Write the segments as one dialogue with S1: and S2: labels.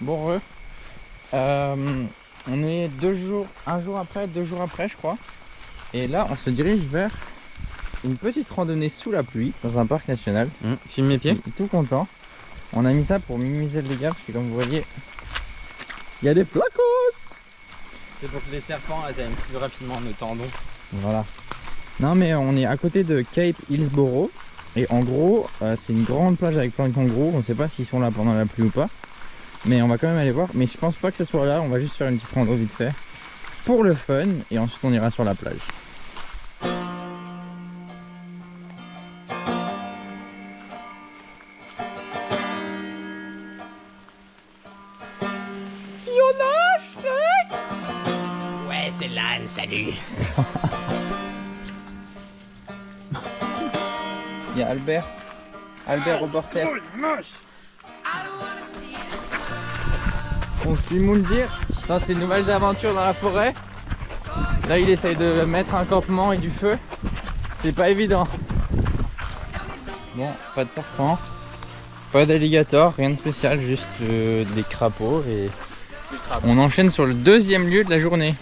S1: Bon on est 2 jours après je crois. Et là on se dirige vers une petite randonnée sous la pluie dans un parc national.
S2: Filme mes pieds.
S1: Tout content. On a mis ça pour minimiser le dégât parce que comme vous voyez, il y a des flacos.
S2: C'est pour que les serpents atteignent plus rapidement nos tendons.
S1: Voilà. Non mais on est à côté de Cape Hillsborough. Et en gros, c'est une grande plage avec plein de kangourous. On ne sait pas s'ils sont là pendant la pluie ou pas. Mais on va quand même aller voir. Mais je pense pas que ce soit là. On va juste faire une petite rando vite fait. Pour le fun. Et ensuite on ira sur la plage.
S2: Ouais, c'est l'âne, salut.
S1: Il y a Albert reporter. On suit Moundir dans ses nouvelles aventures dans la forêt. Là il essaye de mettre un campement et du feu. C'est pas évident. Bon, pas de serpent, pas d'alligator, rien de spécial, juste des crapauds et on enchaîne sur le deuxième lieu de la journée.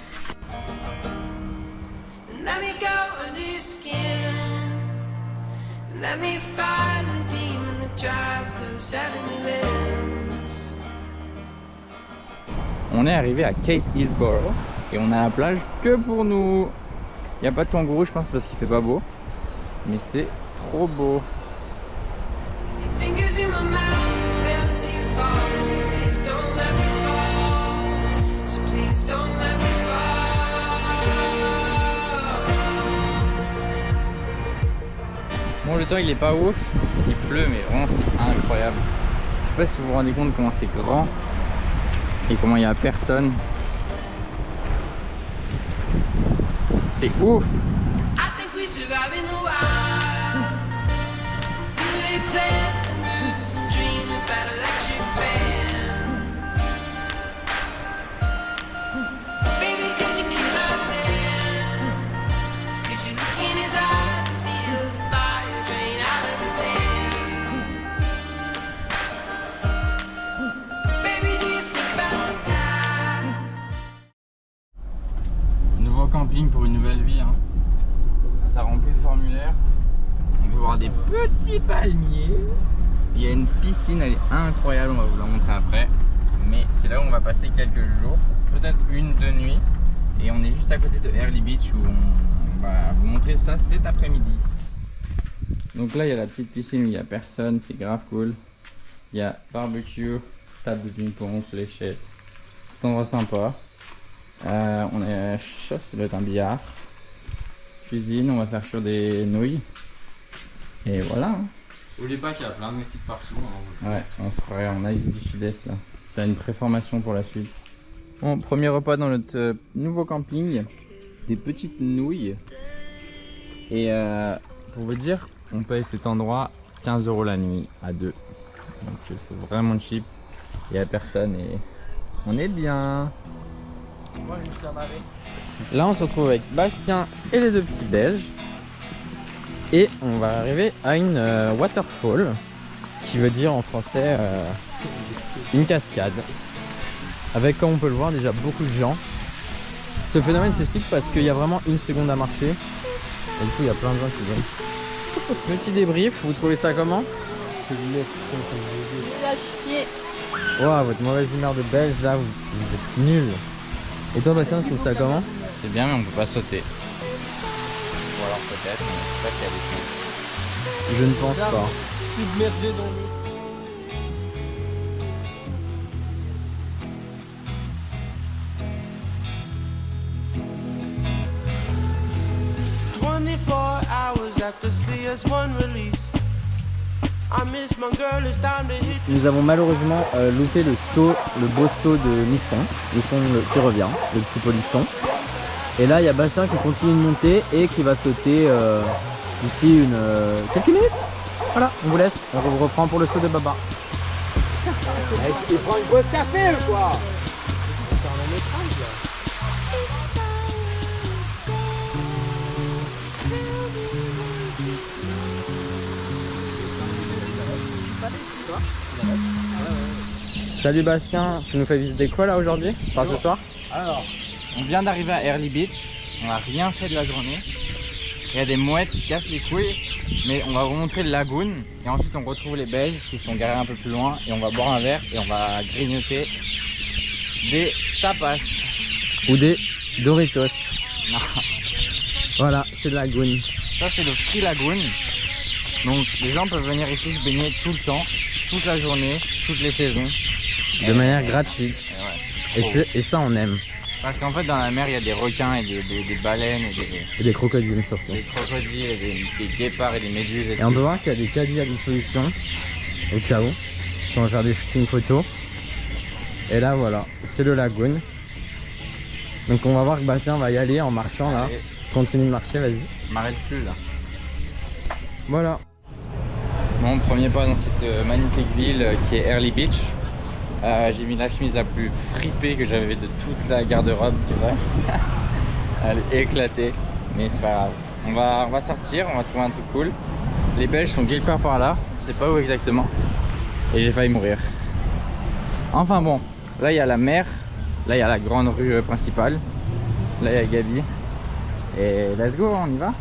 S1: On est arrivé à Cape Hillsborough et on a la plage que pour nous. Il n'y a pas de kangourou, je pense, parce qu'il fait pas beau. Mais c'est trop beau. Bon, le temps il est pas ouf, il pleut, mais vraiment c'est incroyable. Je sais pas si vous vous rendez compte comment c'est grand et comment il y a personne. C'est ouf. Nouveau camping pour une nouvelle vie, hein. Ça remplit le formulaire. On peut voir des petits palmiers. Il y a une piscine, elle est incroyable, on va vous la montrer après. Mais c'est là où on va passer quelques jours, peut-être 1-2 nuits. Et on est juste à côté de Early Beach où on va vous montrer ça cet après-midi. Donc là il y a la petite piscine où il n'y a personne, c'est grave cool. Il y a barbecue, table de ping-pong, fléchette. C'est un endroit sympa. On a chasse, le un billard. Cuisine, on va faire sur des nouilles. Et voilà. Hein.
S2: N'oubliez pas qu'il y a plein de moustiques partout. Hein.
S1: Ouais, on se croirait en Asie du Sud-Est là. Ça a une préformation pour la suite. Bon, premier repas dans notre nouveau camping. Des petites nouilles. Et pour vous dire, on paye cet endroit 15 € la nuit à 2. Donc c'est vraiment cheap. Il n'y a personne et on est bien.
S2: Moi je me suis amarré.
S1: Là on se retrouve avec Bastien et les 2 petits belges. Et on va arriver à une waterfall, qui veut dire en français une cascade. Avec, comme on peut le voir, déjà beaucoup de gens. Ce phénomène s'explique parce qu'il y a vraiment 1 seconde à marcher. Et du coup il y a plein de gens qui viennent. Petit débrief, vous trouvez ça comment? Wow, votre mauvaise humeur de belge là, vous êtes nuls. Et toi Bastien, tu trouves ça comment? C'est bien mais on peut pas sauter. Ou alors peut-être, mais je sais pas qu'il y a des choses. Je ne pense pas.
S2: Submergé dans l'eau.
S1: Nous avons malheureusement loupé le beau saut de Lisson, qui revient, le petit polisson. Et là il y a Bastien qui continue de monter et qui va sauter d'ici quelques minutes. Voilà, on vous laisse, on vous reprend pour le saut de Baba.
S2: Il prend une pause café ou quoi? Salut Bastien, tu nous fais visiter quoi là aujourd'hui? Enfin ce soir?
S1: Alors, on vient d'arriver à Early Beach, on n'a rien fait de la journée. Il y a des mouettes qui cassent les couilles, mais on va vous montrer le lagoon et ensuite on retrouve les Belges qui sont garés un peu plus loin et on va boire un verre et on va grignoter des tapas.
S2: Ou des Doritos.
S1: Non.
S2: Voilà, c'est le lagoon.
S1: Ça c'est le Free Lagoon. Donc les gens peuvent venir ici se baigner tout le temps, toute la journée, toutes les saisons.
S2: De manière gratuite.
S1: Ouais.
S2: Et ça on aime.
S1: Parce qu'en fait dans la mer il y a des requins et des baleines
S2: Et des crocodiles surtout.
S1: des crocodiles et des guépards et des méduses.
S2: Et on peut voir qu'il y a des caddies à disposition au cas où. Si on va faire des shootings photos. Et là voilà, c'est le lagoon. Donc on va voir que Bastien va y aller en marchant là.
S1: Allez.
S2: Continue de marcher, vas-y.
S1: Je m'arrête plus là.
S2: Voilà.
S1: Bon, premier pas dans cette magnifique ville qui est Early Beach. J'ai mis la chemise la plus fripée que j'avais de toute la garde-robe, tu vois. Elle est éclatée, mais c'est pas grave. On va sortir, on va trouver un truc cool. Les Belges sont quelque part par là, je sais pas où exactement. Et j'ai failli mourir. Enfin bon, là il y a la mer, là il y a la grande rue principale. Là il y a Gabi. Et let's go, on y va.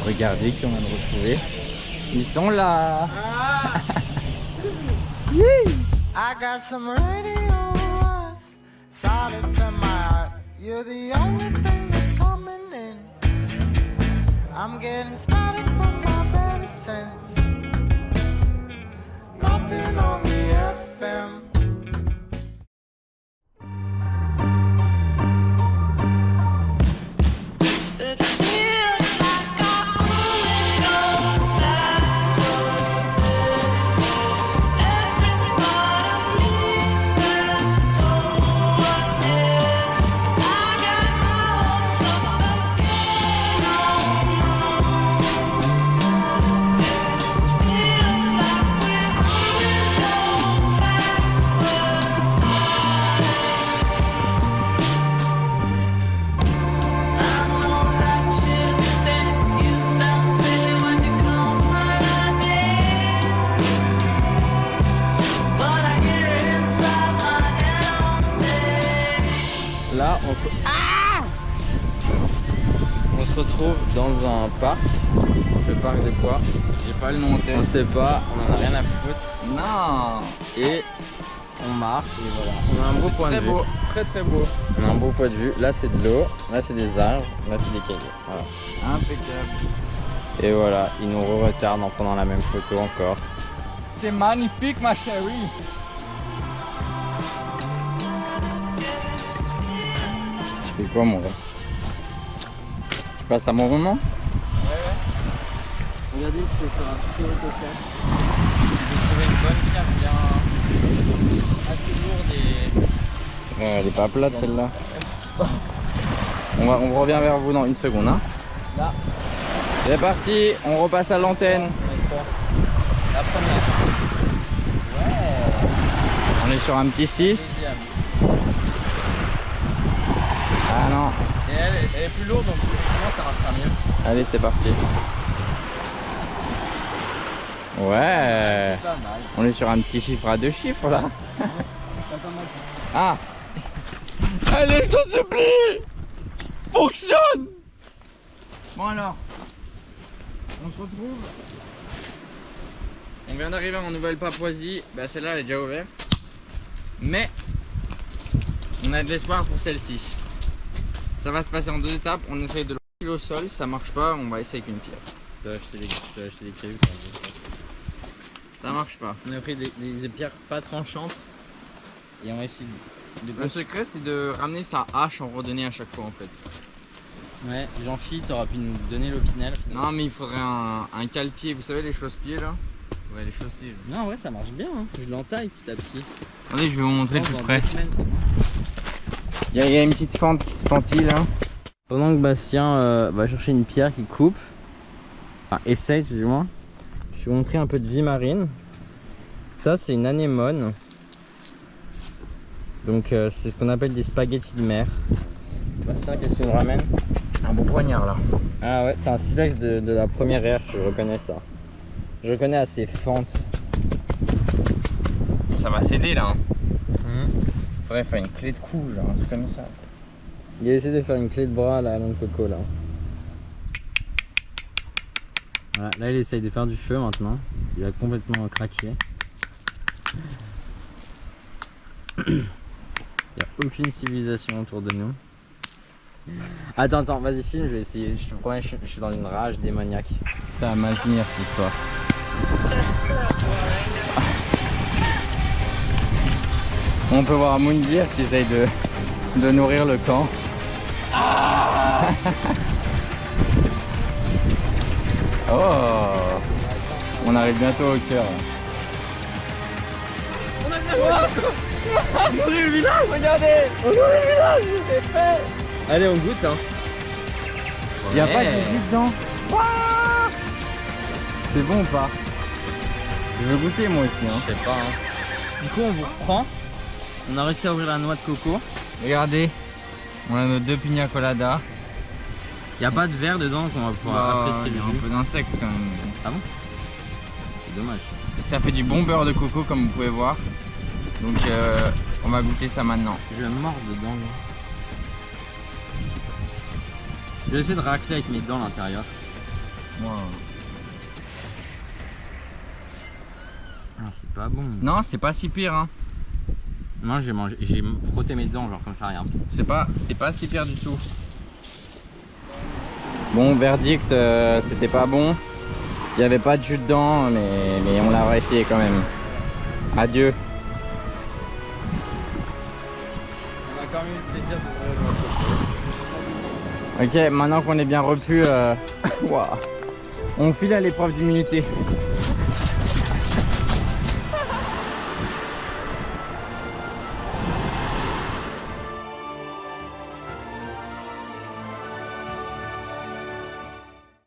S1: Regardez qui on vient de retrouver. Ils sont là.
S3: I got some radio solid to my heart. You're the only thing that's coming in. I'm getting started from my better sense. Nothing on the FM.
S2: Là on se retrouve dans un parc. Le parc de quoi?
S1: J'ai pas le nom en tête.
S2: On sait pas, on en a rien à foutre.
S1: Non.
S2: Et on marche et voilà. On a un beau point de
S1: Très
S2: vue.
S1: beau, très beau.
S2: On a un beau point de vue. Là c'est de l'eau, là c'est des arbres, là c'est des cailloux. Voilà.
S1: Impeccable.
S2: Et voilà, ils nous retardent en prenant la même photo encore.
S1: C'est magnifique ma chérie.
S2: Tu fais quoi mon gars? Tu passes à mon moment?
S1: Regardez, je peux faire un petit reportage. J'ai trouvé une bonne pierre bien assez lourde et...
S2: Elle est pas plate celle-là. On revient vers vous dans une seconde. Hein.
S1: Là.
S2: C'est parti, on repasse à l'antenne.
S1: La première. Ouais.
S2: On est sur un petit 6.
S1: Deuxième.
S2: Ah non.
S1: Et elle est plus lourde donc effectivement ça marchera mieux.
S2: Allez, c'est parti. Ouais.
S1: Pas mal.
S2: On est sur un petit chiffre à 2 chiffres là.
S1: Pas mal.
S2: Ah. Allez, je t'en supplie. Fonctionne.
S1: Bon alors, on se retrouve. On vient d'arriver en Nouvelle-Papouasie. Bah celle-là elle est déjà ouverte. Mais on a de l'espoir pour celle-ci. Ça va se passer en 2 étapes. On essaye de le au sol, ça marche pas, on va essayer avec une pierre.
S2: Ça va acheter des cailloux.
S1: Ça marche pas.
S2: On a pris des pierres pas tranchantes et on va essayer de
S1: Le secret c'est de ramener sa hache en redonnée à chaque fois en fait.
S2: Ouais, Jean-Philippe t'auras pu nous donner l'opinel.
S1: Non mais il faudrait un cale-pied, vous savez les chausse-pieds là? Ouais les chausse-pieds.
S2: Non ouais ça marche bien, hein. Je l'entaille petit à petit.
S1: Attendez je vais vous montrer de plus
S2: Dans
S1: près.
S2: 2 semaines,
S1: Il y a une petite fente qui se ventile hein.
S2: Pendant que Bastien va chercher une pierre qui coupe, enfin essaye du moins, je vais vous montrer un peu de vie marine. Ça c'est une anémone. Donc c'est ce qu'on appelle des spaghettis de mer. Bastien, qu'est-ce que tu nous ramènes?
S1: Un bon poignard là.
S2: Ah ouais, c'est un silex de la première ère, je reconnais ça. Je connais assez fente.
S1: Ça va céder là. Hein. Faudrait faire une clé de cou, genre un truc comme ça.
S2: Il a essayé de faire une clé de bras à la longue coco là. Voilà, là il essaye de faire du feu maintenant. Il a complètement craqué. Il n'y a aucune civilisation autour de nous. Attends, vas-y filme, je vais essayer. Je te promets, je suis dans une rage démoniaque.
S1: Ça va mal finir cette histoire. On peut voir Moundir qui essaye de nourrir le camp. Oh, on arrive bientôt au cœur. On nourrit le village, regardez. On nourrit le village, c'est fait.
S2: Allez, on goûte hein.
S1: Il n'y a pas de jus dedans. C'est bon ou pas? Je veux goûter moi aussi. Hein.
S2: Je sais pas. Hein. Du coup, on vous reprend. On a réussi à ouvrir la noix de coco.
S1: Regardez, on a nos 2 pina coladas.
S2: Il n'y a pas de verre dedans qu'on va pouvoir apprécier
S1: Il y
S2: le
S1: a un
S2: jus.
S1: peu d'insectes quand même.
S2: Ah bon? C'est dommage.
S1: Ça fait du bon beurre de coco comme vous pouvez voir. Donc on va goûter ça maintenant.
S2: Je vais mordre dedans. Je vais essayer de racler avec mes dents à l'intérieur.
S1: Wow.
S2: Ah, c'est pas bon.
S1: Non, c'est pas si pire. Hein.
S2: Moi j'ai frotté mes dents genre comme ça, regarde.
S1: C'est pas si pire du tout. Bon, verdict, c'était pas bon. Il n'y avait pas de jus dedans, mais on l'a réussi quand même. Adieu.
S2: On a quand même eu le plaisir de
S1: Ok, maintenant qu'on est bien repu, wow. On file à l'épreuve d'immunité.